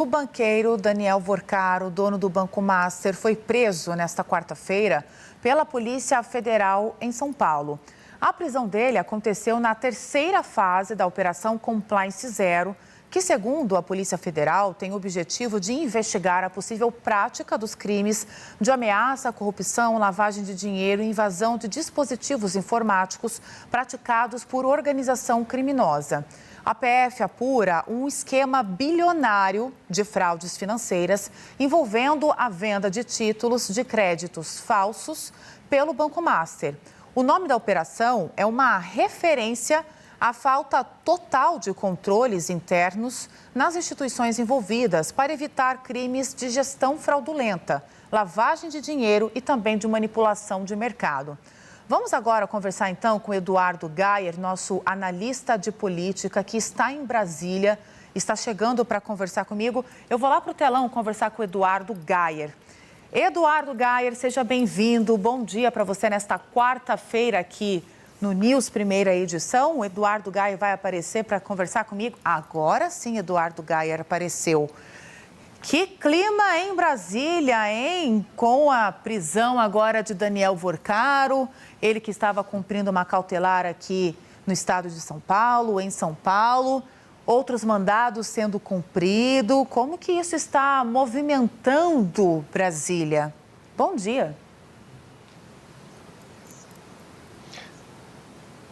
O banqueiro Daniel Vorcaro, dono do Banco Master, foi preso nesta quarta-feira pela Polícia Federal em São Paulo. A prisão dele aconteceu na terceira fase da Operação Compliance Zero, que, segundo a Polícia Federal, tem o objetivo de investigar a possível prática dos crimes de ameaça, corrupção, lavagem de dinheiro e invasão de dispositivos informáticos praticados por organização criminosa. A PF apura um esquema bilionário de fraudes financeiras envolvendo a venda de títulos de créditos falsos pelo Banco Master. O nome da operação é uma referência à falta total de controles internos nas instituições envolvidas para evitar crimes de gestão fraudulenta, lavagem de dinheiro e também de manipulação de mercado. Vamos agora conversar então com Eduardo Gayer, nosso analista de política que está em Brasília, está chegando para conversar comigo. Eu vou lá para o telão conversar com o Eduardo Gayer. Eduardo Gayer, seja bem-vindo. Bom dia para você nesta quarta-feira aqui no News Primeira Edição. O Eduardo Gayer vai aparecer para conversar comigo. Agora sim, Eduardo Gayer apareceu. Que clima em Brasília, hein? Com a prisão agora de Daniel Vorcaro, ele que estava cumprindo uma cautelar aqui no estado de São Paulo, em São Paulo, outros mandados sendo cumpridos. Como que isso está movimentando Brasília? Bom dia.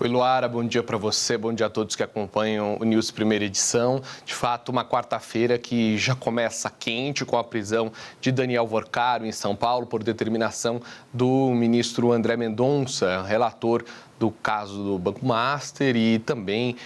Oi, Luara, bom dia para você, bom dia a todos que acompanham o News Primeira Edição. De fato, uma quarta-feira que já começa quente com a prisão de Daniel Vorcaro em São Paulo por determinação do ministro André Mendonça, relator do caso do Banco Master e também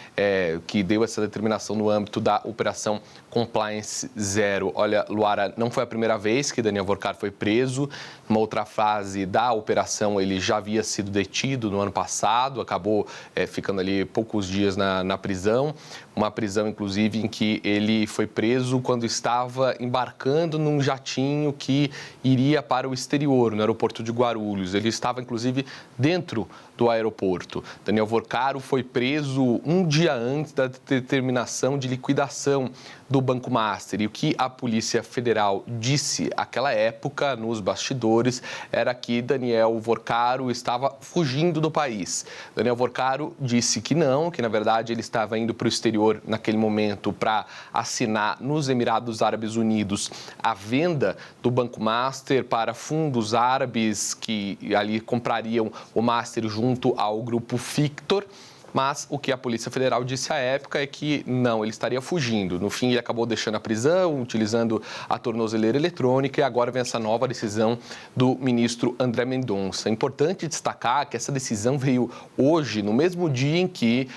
que deu essa determinação no âmbito da Operação Compliance Zero. Olha, Luara, não foi a primeira vez que Daniel Vorcaro foi preso. Numa outra fase da operação, ele já havia sido detido no ano passado, acabou ficando ali poucos dias na prisão. Uma prisão, inclusive, em que ele foi preso quando estava embarcando num jatinho que iria para o exterior, no aeroporto de Guarulhos. Ele estava, inclusive, dentro do aeroporto. Daniel Vorcaro foi preso um dia antes da determinação de liquidação do Banco Master. E o que a Polícia Federal disse naquela época, nos bastidores, era que Daniel Vorcaro estava fugindo do país. Daniel Vorcaro disse que não, que na verdade ele estava indo para o exterior naquele momento para assinar nos Emirados Árabes Unidos a venda do Banco Master para fundos árabes que ali comprariam o Master junto ao grupo Fictor. Mas o que a Polícia Federal disse à época é que não, ele estaria fugindo. No fim, ele acabou deixando a prisão, utilizando a tornozeleira eletrônica e agora vem essa nova decisão do ministro André Mendonça. É importante destacar que essa decisão veio hoje, no mesmo dia em que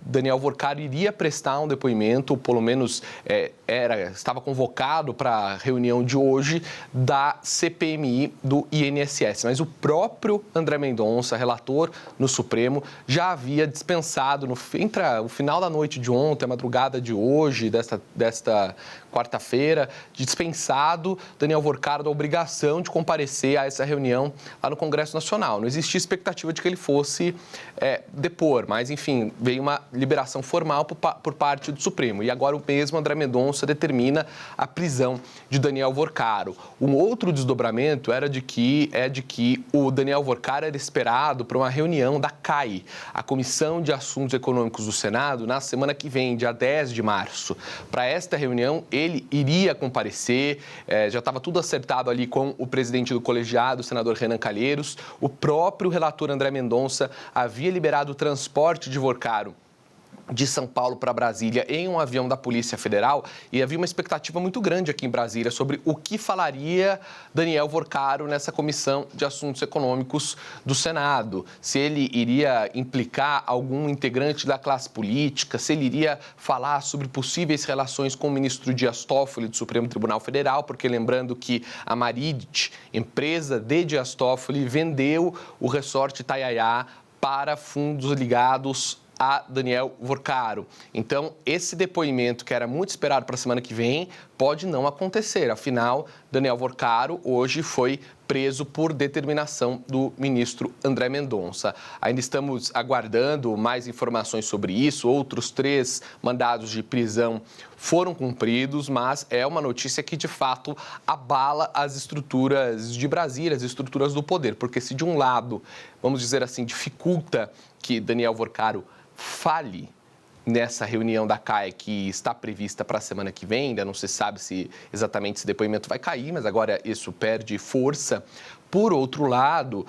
Daniel Vorcaro iria prestar um depoimento, ou pelo menos estava convocado para a reunião de hoje da CPMI do INSS. Mas o próprio André Mendonça, relator no Supremo, já havia dispensado entre o final da noite de ontem, a madrugada de hoje, desta quarta-feira, dispensado Daniel Vorcaro da obrigação de comparecer a essa reunião lá no Congresso Nacional. Não existia expectativa de que ele fosse depor, mas, enfim, veio uma liberação formal por parte do Supremo. E agora o mesmo André Mendonça determina a prisão de Daniel Vorcaro. Um outro desdobramento é de que o Daniel Vorcaro era esperado para uma reunião da CAI, a Comissão de Assuntos Econômicos do Senado, na semana que vem, dia 10 de março. Para esta reunião, ele iria comparecer, já estava tudo acertado ali com o presidente do colegiado, o senador Renan Calheiros. O próprio relator André Mendonça havia liberado o transporte de Vorcaro de São Paulo para Brasília em um avião da Polícia Federal e havia uma expectativa muito grande aqui em Brasília sobre o que falaria Daniel Vorcaro nessa Comissão de Assuntos Econômicos do Senado. Se ele iria implicar algum integrante da classe política, se ele iria falar sobre possíveis relações com o ministro Dias Toffoli do Supremo Tribunal Federal, porque lembrando que a Marid, empresa de Dias Toffoli, vendeu o resort Itaiaia para fundos ligados a Daniel Vorcaro. Então, esse depoimento, que era muito esperado para a semana que vem, pode não acontecer. Afinal, Daniel Worcaro hoje foi preso por determinação do ministro André Mendonça. Ainda estamos aguardando mais informações sobre isso. Outros 3 mandados de prisão foram cumpridos, mas é uma notícia que, de fato, abala as estruturas de Brasília, as estruturas do poder. Porque se, de um lado, vamos dizer assim, dificulta que Daniel Worcaro fale nessa reunião da CAE que está prevista para a semana que vem, ainda não se sabe se exatamente esse depoimento vai cair, mas agora isso perde força. Por outro lado,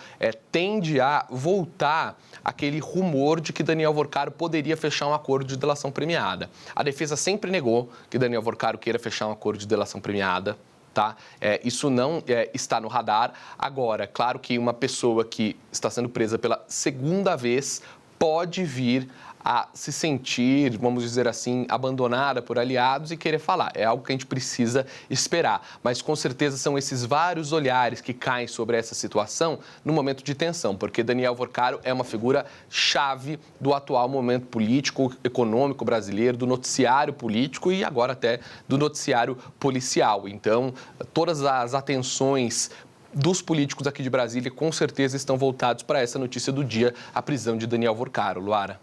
tende a voltar aquele rumor de que Daniel Worcaro poderia fechar um acordo de delação premiada. A defesa sempre negou que Daniel Worcaro queira fechar um acordo de delação premiada. Tá? Isso não está no radar. Agora, claro que uma pessoa que está sendo presa pela segunda vez pode vir a se sentir, vamos dizer assim, abandonada por aliados e querer falar. É algo que a gente precisa esperar. Mas, com certeza, são esses vários olhares que caem sobre essa situação no momento de tensão, porque Daniel Worcaro é uma figura chave do atual momento político, econômico brasileiro, do noticiário político e agora até do noticiário policial. Então, todas as atenções dos políticos aqui de Brasília, com certeza, estão voltados para essa notícia do dia, a prisão de Daniel Worcaro. Luara.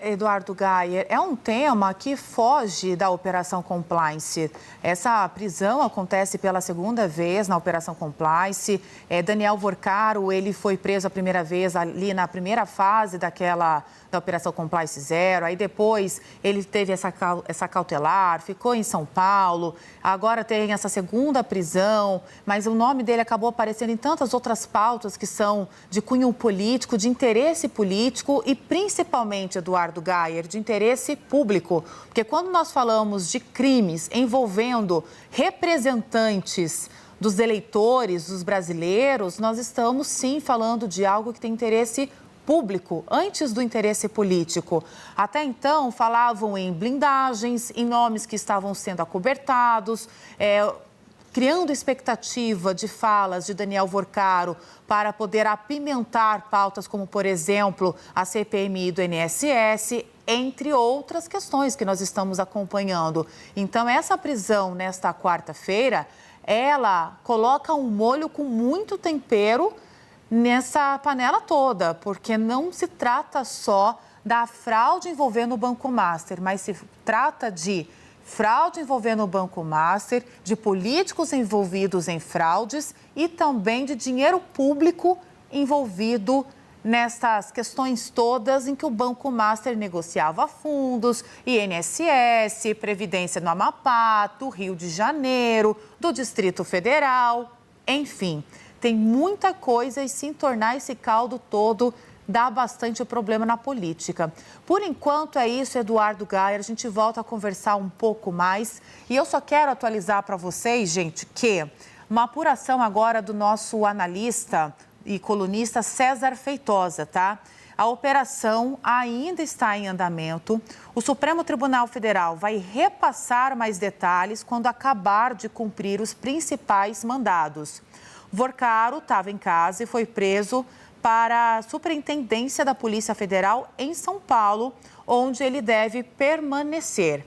Eduardo Gayer, é um tema que foge da Operação Compliance. Essa prisão acontece pela segunda vez na Operação Compliance. Daniel Worcaro, ele foi preso a primeira vez ali na primeira fase da Operação Compliance Zero. Aí depois ele teve essa cautelar, ficou em São Paulo. Agora tem essa segunda prisão, mas o nome dele acabou aparecendo em tantas outras pautas que são de cunho político, de interesse político e principalmente, Eduardo Gayer, de interesse público. Porque quando nós falamos de crimes envolvendo representantes dos eleitores, dos brasileiros, nós estamos sim falando de algo que tem interesse público, antes do interesse político. Até então, falavam em blindagens, em nomes que estavam sendo acobertados, criando expectativa de falas de Daniel Worcaro para poder apimentar pautas como, por exemplo, a CPMI do INSS, entre outras questões que nós estamos acompanhando. Então, essa prisão nesta quarta-feira, ela coloca um molho com muito tempero nessa panela toda, porque não se trata só da fraude envolvendo o Banco Master, mas se trata de fraude envolvendo o Banco Master, de políticos envolvidos em fraudes e também de dinheiro público envolvido nestas questões todas em que o Banco Master negociava fundos, INSS, Previdência no Amapá, do Rio de Janeiro, do Distrito Federal, enfim. Tem muita coisa e se entornar esse caldo todo dá bastante problema na política. Por enquanto é isso, Eduardo Gayer. A gente volta a conversar um pouco mais. E eu só quero atualizar para vocês, gente, que uma apuração agora do nosso analista e colunista César Feitosa, tá? A operação ainda está em andamento. O Supremo Tribunal Federal vai repassar mais detalhes quando acabar de cumprir os principais mandados. Worcaro estava em casa e foi preso para a Superintendência da Polícia Federal em São Paulo, onde ele deve permanecer.